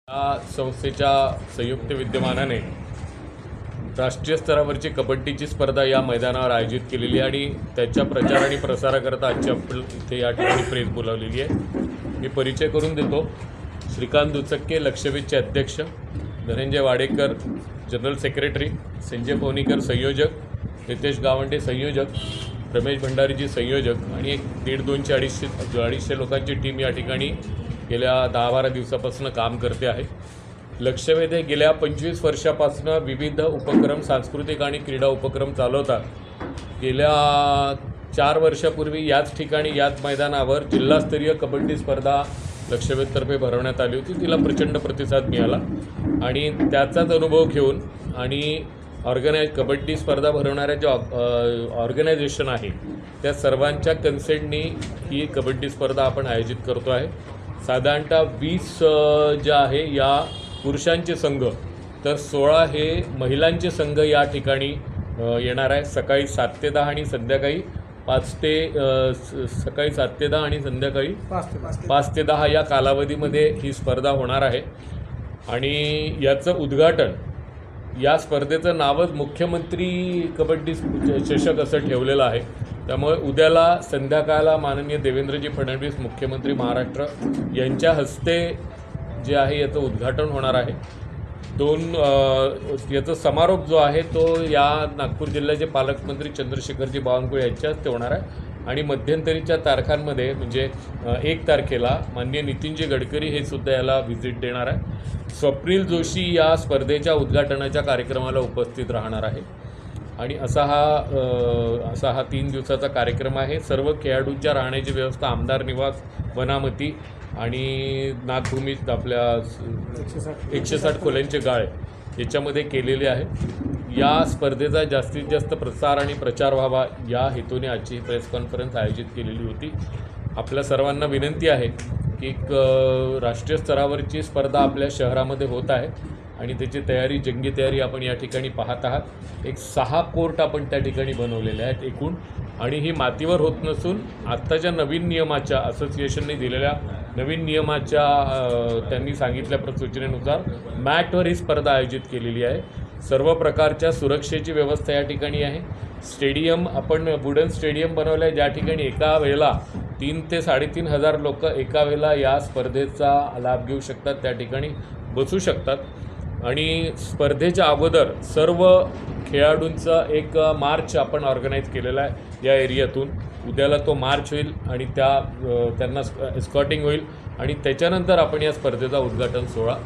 या संस्थेच्या संयुक्त विद्यमानाने राष्ट्रीय स्तरावरची कबड्डीची स्पर्धा या मैदानावर आयोजित केलेली आहे आणि त्याच्या प्रचार आणि प्रसाराकरता आजची आपण इथे या ठिकाणी प्रेस बोलावलेली आहे। मी परिचय करून देतो। श्रीकांत दुचक्के लक्षवेधचे अध्यक्ष, धनंजय वाडेकर जनरल सेक्रेटरी, संजय पवनीकर संयोजक, नितेश गावंडे संयोजक, रमेश भंडारीजी संयोजक आणि एक 150-200 लोकांची टीम या ठिकाणी गेल्या 10-12 दिवसापासून काम करते आहे। लक्षवेध हे गेल्या 25 वर्षापासून विविध उपक्रम, सांस्कृतिक आणि क्रीडा उपक्रम चालवतात। गेल्या 4 वर्षापूर्वी याच ठिकाणी याच मैदानावर जिल्हास्तरीय कबड्डी स्पर्धा लक्षवेधतर्फे भरवण्यात आली होती। तिला प्रचंड प्रतिसाद मिळाला आणि त्याचाच अनुभव घेऊन आणि कबड्डी स्पर्धा भरवणाऱ्या जे ऑर्गनायझेशन आहे त्या सर्वांच्या कन्सेंटनी ही कबड्डी स्पर्धा आपण आयोजित करतो आहे। साधारणतः 20 जे आहे या पुरुषांचे संघ, तर 16 हे महिलांचे संघ या ठिकाणी येणार आहे। सकाळी 7 ते 10 आणि संध्याकाळी 5 ते 10 आणि संध्याकाळी 5 ते 10 या कालावधीमध्ये ही स्पर्धा होणार आहे। आणि याचं उद्घाटन, या स्पर्धेचं नावच मुख्यमंत्री कबड्डी चषक असं ठेवलेलं आहे। त्यामुळे उद्याला संध्याकाळला माननीय देवेंद्रजी फडणवीस मुख्यमंत्री महाराष्ट्र यांच्या हस्ते जे आहे याचं उद्घाटन होणार आहे। याचा समारोप जो आहे तो या नागपूर जिल्ह्याचे पालकमंत्री चंद्रशेखरजी बावनकुळे यांच्या हस्ते होणार आहे। आणि मध्यंतरीच्या तारखांमध्ये म्हणजे 1 तारखेला माननीय नितीनजी गडकरी हे सुद्धा याला व्हिजिट देणार आहे। स्वप्नील जोशी या स्पर्धेच्या उद्घाटनाच्या कार्यक्रमाला उपस्थित राहणार आहे। आणि असा हा 3 दिवसाचा कार्यक्रम आहे। सर्व खेळाडूंच्या राहण्याची व्यवस्था आमदार निवास, वनामती आणि नागभूमीत आपल्या 160 खोल्यांचे गाळे याच्यामध्ये केलेले आहे। या स्पर्धेचा जास्तीत जास्त प्रसार आणि प्रचार व्हावा या हेतूने आजची प्रेस कॉन्फरन्स आयोजित केलेली होती। आपल्या सर्वांना विनंती आहे की राष्ट्रीय स्तरावरची स्पर्धा आपल्या शहरामध्ये होत आहे आणि त्याची जंगी तयारी आपण या ठिकाणी पाहत आहात। एक 6 कोर्ट आपण त्या ठिकाणी बनवलेले आहेत एकूण, आणि ही मातीवर होत नसून आत्ताच्या नवीन नियमाच्या, असोसिएशनने दिलेल्या नवीन नियमाच्या त्यांनी सांगितल्या सूचनेनुसार मॅटवर ही स्पर्धा आयोजित केलेली आहे। सर्व प्रकारच्या सुरक्षेची व्यवस्था या ठिकाणी आहे। स्टेडियम आपण वुडन स्टेडियम बनवलं आहे, ज्या ठिकाणी एका वेळेला 3 ते 3.5 हजार लोक एका वेळेला या स्पर्धेचा लाभ घेऊ शकतात, त्या ठिकाणी बसू शकतात। आणि स्पर्धेच्या अगोदर सर्व खेळाडूंचा एक मार्च आपण ऑर्गनाईज केलेला आहे या एरियातून। उद्याला तो मार्च होईल आणि त्यांना एस्कॉर्टिंग होईल आणि त्याच्यानंतर आपण या स्पर्धेचा उद्घाटन सोहळा